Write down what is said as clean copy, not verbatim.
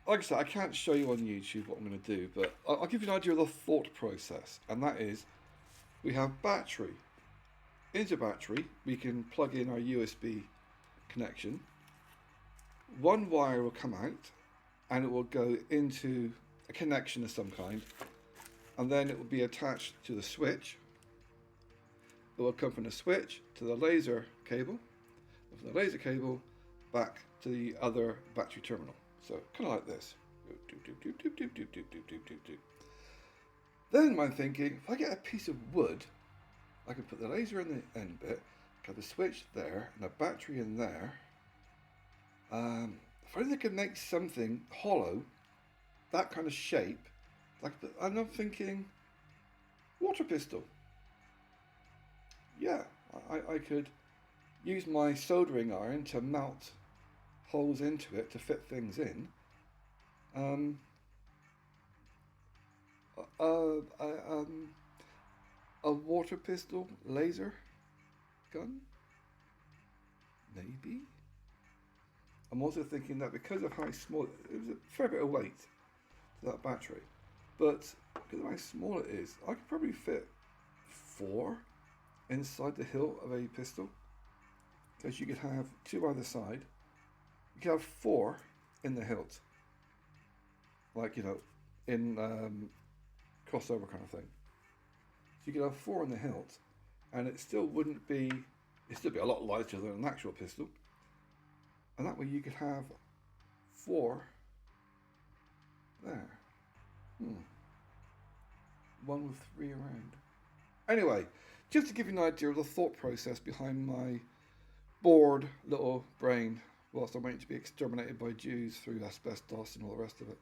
like I said, I can't show you on YouTube what I'm going to do, but I'll give you an idea of the thought process, and that is we have battery. Into battery, we can plug in our USB connection. One wire will come out, and it will go into a connection of some kind, and then it will be attached to the switch. It will come from the switch to the laser cable, and from the laser cable back to the other battery terminal. So kind of like this. Then I'm thinking, if I get a piece of wood, I can put the laser in the end bit, get the switch there, and a battery in there. If I only could make something hollow, that kind of shape, and I'm thinking, water pistol. Yeah, I could use my soldering iron to melt holes into it to fit things in. A water pistol laser gun, maybe. I'm also thinking that because of how small it was, a fair bit of weight to that battery, but because of how small it is, I could probably fit 4 inside the hilt of a pistol. Because you could have 2 either side. You could have 4 in the hilt, like, you know, in crossover kind of thing. So you could have 4 in the hilt, and it still wouldn't be. It'd still be a lot lighter than an actual pistol. And that way you could have 4 there. 1 with 3 around. Anyway, just to give you an idea of the thought process behind my bored little brain whilst I'm waiting to be exterminated by Jews through asbestos and all the rest of it.